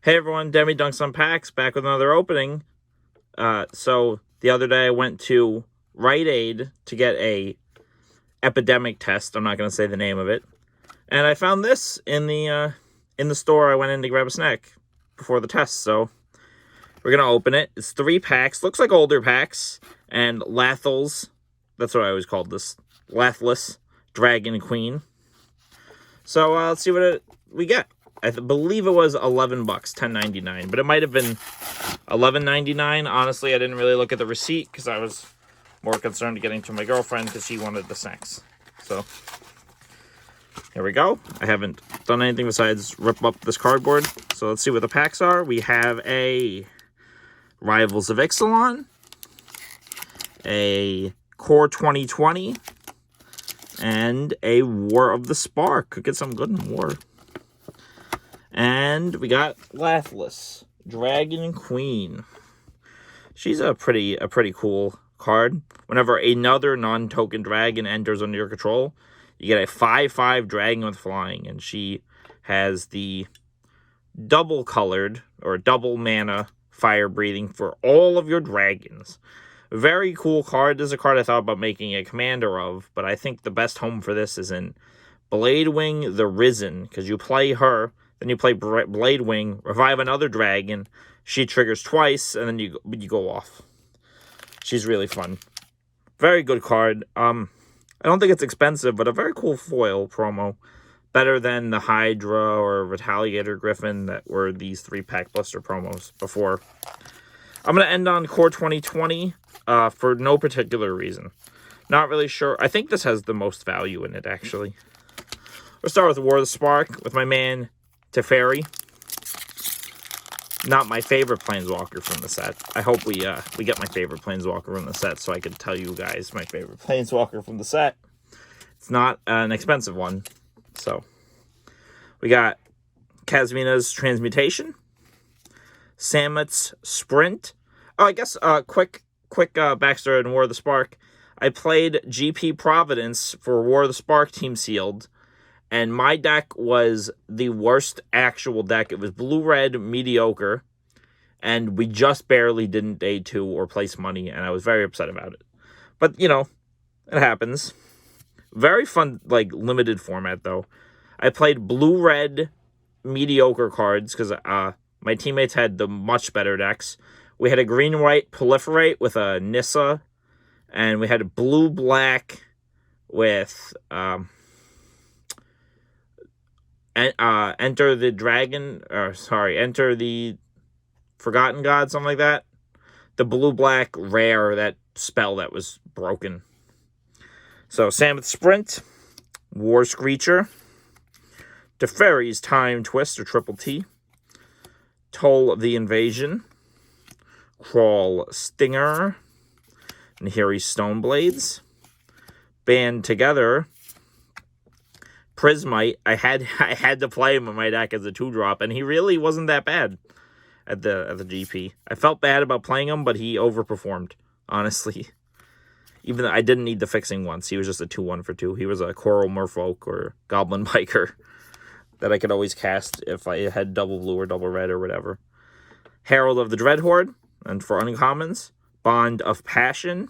Hey everyone, Demi Dunks on Packs, back with another opening. So the other day I went to Rite Aid to get a epidemic test. I'm not going to say the name of it. And I found this in the store. I went in to grab a snack before the test. So we're going to open it. It's 3 packs. Looks like older packs. And Lathals. That's what I always called this. Lathless Dragon Queen. So let's see what we get. I believe it was $11, $10.99, but it might have been $11.99. Honestly, I didn't really look at the receipt because I was more concerned getting to my girlfriend because she wanted the snacks. So here we go. I haven't done anything besides rip up this cardboard. So let's see what the packs are. We have a Rivals of Ixalan, a Core 2020, and a War of the Spark. Could get some good in War. And we got Lathless Dragon Queen. She's a pretty cool card. Whenever another non-token dragon enters under your control, you get a 5/5 dragon with flying, and she has the double colored or double mana fire breathing for all of your dragons. Very cool card. This is a card I thought about making a commander of, but I think the best home for this is in Bladewing the Risen, because you play her. Then you play Bladewing, revive another dragon. She triggers twice, and then you go off. She's really fun. Very good card. I don't think it's expensive, but a very cool foil promo. Better than the Hydra or Retaliator Griffin that were these 3-pack Blister promos before. I'm going to end on Core 2020 for no particular reason. Not really sure. I think this has the most value in it, actually. We'll start with War of the Spark with my man Teferi. Not my favorite Planeswalker from the set. I hope we get my favorite Planeswalker from the set so I can tell you guys my favorite Planeswalker from the set. It's not an expensive one. So, we got Kazmina's Transmutation, Samet's Sprint. Oh, I guess quick backstory on War of the Spark. I played GP Providence for War of the Spark Team Sealed. And my deck was the worst actual deck. It was blue-red, mediocre. And we just barely didn't day 2 or place money. And I was very upset about it. But, you know, it happens. Very fun, like, limited format, though. I played blue-red, mediocre cards. Because my teammates had the much better decks. We had a green-white Proliferate with a Nissa. And we had a blue-black with... Enter the Dragon, Enter the Forgotten God, something like that. The blue-black rare, that spell that was broken. So, Samet's Sprint, War Screecher, Teferi's Time Twist, or Triple T, Toll of the Invasion, Crawl Stinger, Nahiri Stoneblades, Band Together, Prismite. I had to play him in my deck as a 2-drop, and he really wasn't that bad at the GP. I felt bad about playing him, but he overperformed, honestly. Even though I didn't need the fixing once. He was just a 2/1 for 2. He was a Coral Merfolk or Goblin Biker that I could always cast if I had double blue or double red or whatever. Herald of the Dreadhorde, and for uncommons, Bond of Passion,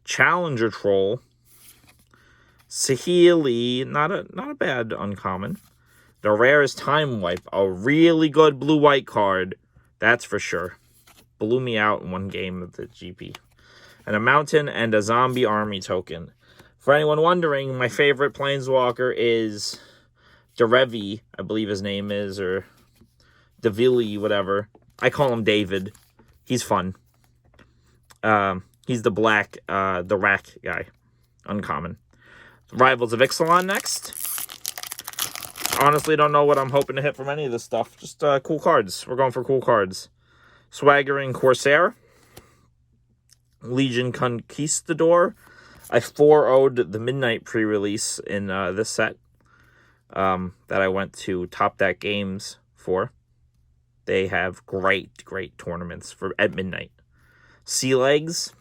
Challenger Troll, Saheeli, not a bad uncommon. The rare is Time Wipe, a really good blue-white card, that's for sure. Blew me out in one game of the GP. And a Mountain and a Zombie Army token. For anyone wondering, my favorite Planeswalker is Derevi, I believe his name is, or Devili, whatever. I call him David. He's fun. He's the black, the rack guy. Uncommon. Rivals of Ixalan next. Honestly, don't know what I'm hoping to hit from any of this stuff. Just cool cards. We're going for cool cards. Swaggering Corsair. Legion Conquistador. I 4-0'd the Midnight pre-release in this set that I went to Top Deck Games for. They have great tournaments at midnight. Sea Legs.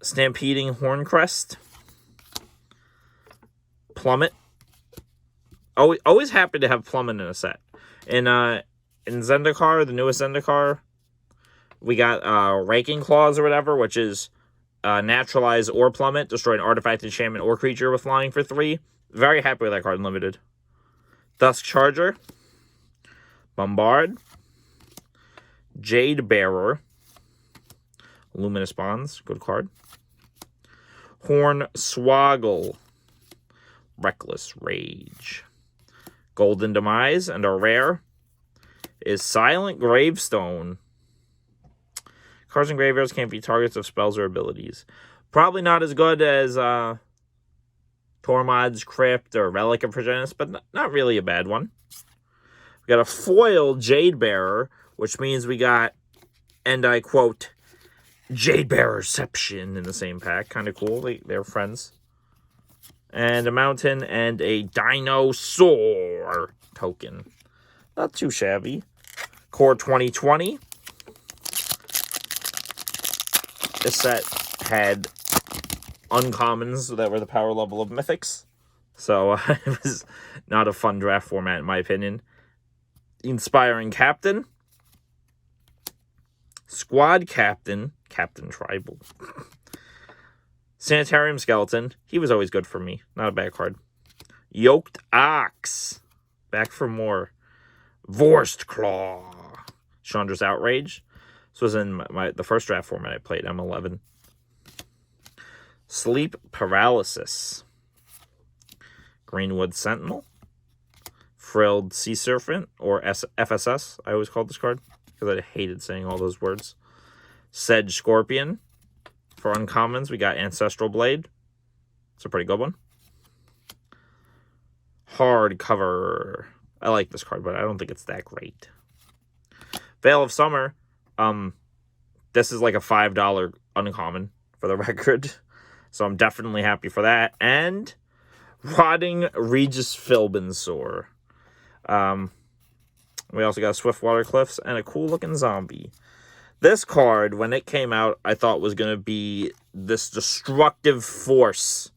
Stampeding Horncrest, Plummet, Always happy to have Plummet in a set. In Zendikar, the newest Zendikar, we got Raking Claws or whatever, which is Naturalize or Plummet, destroy an artifact, enchantment, or creature with flying for 3. Very happy with that card in Limited. Dusk Charger, Bombard, Jade Bearer, Luminous Bonds, good card. Horn Swoggle, Reckless Rage. Golden Demise, and our rare is Silent Gravestone. Cards and graveyards can't be targets of spells or abilities. Probably not as good as Tormod's Crypt or Relic of Progenitus, but not really a bad one. We got a foil Jade Bearer, which means we got, and I quote, Jade Bearerception in the same pack. Kind of cool. They're friends. And a mountain and a dinosaur token. Not too shabby. Core 2020. This set had uncommons that were the power level of mythics. So it was not a fun draft format, in my opinion. Inspiring Captain. Squad Captain. Captain Tribal. Sanitarium Skeleton. He was always good for me. Not a bad card. Yoked Ox. Back for more. Vorst Claw. Chandra's Outrage. This was in the first draft format I played, M11. Sleep Paralysis. Greenwood Sentinel. Frilled Sea Serpent, or FSS, I always called this card, because I hated saying all those words. Sedge Scorpion. For uncommons, we got Ancestral Blade. It's a pretty good one. Hardcover. I like this card, but I don't think it's that great. Veil of Summer. This is like a $5 uncommon for the record. So I'm definitely happy for that. And Rotting Regis Filbensaur. We also got Swiftwater Cliffs and a cool looking zombie. This card, when it came out, I thought was going to be this destructive force.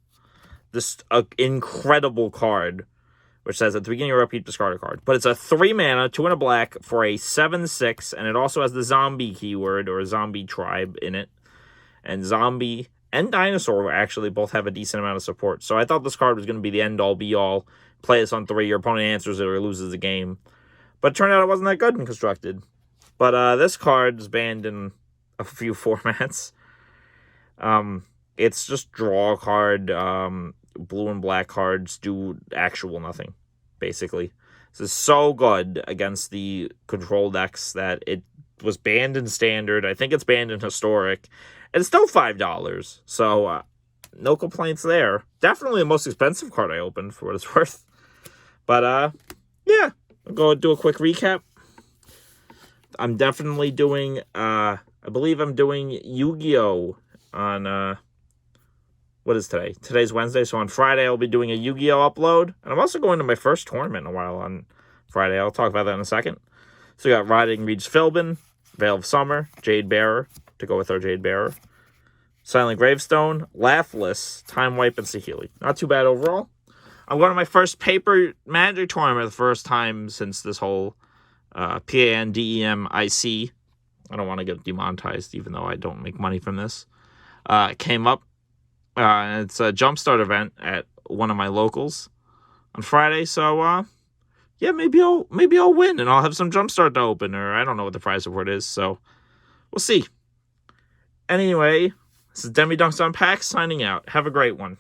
This incredible card, which says at the beginning of your upkeep, discard a card. But it's a 3 mana, 2 and a black for a 7/6, and it also has the zombie keyword or zombie tribe in it. And zombie and dinosaur actually both have a decent amount of support. So I thought this card was going to be the end-all, be-all. Play this on 3, your opponent answers it or loses the game. But it turned out it wasn't that good and constructed. But this card is banned in a few formats. It's just draw a card. Blue and black cards do actual nothing, basically. This is so good against the control decks that it was banned in Standard. I think it's banned in Historic. And it's still $5. So, no complaints there. Definitely the most expensive card I opened, for what it's worth. But, yeah. I'll go do a quick recap. I'm definitely doing, I believe I'm doing Yu-Gi-Oh! On, what is today? Today's Wednesday, so on Friday I'll be doing a Yu-Gi-Oh! Upload. And I'm also going to my first tournament in a while on Friday. I'll talk about that in a second. So we got Riding Regis Philbin, Veil of Summer, Jade Bearer, to go with our Jade Bearer, Silent Gravestone, Laughless, Time Wipe, and Saheeli. Not too bad overall. I'm going to my first paper Magic tournament the first time since this whole PANDEMIC. I don't want to get demonetized, even though I don't make money from this. Came up. It's a Jumpstart event at one of my locals on Friday. So, yeah, maybe I'll win and I'll have some Jumpstart to open, or I don't know what the prize award is. So we'll see. Anyway, this is Demi Dunks on Packs signing out. Have a great one.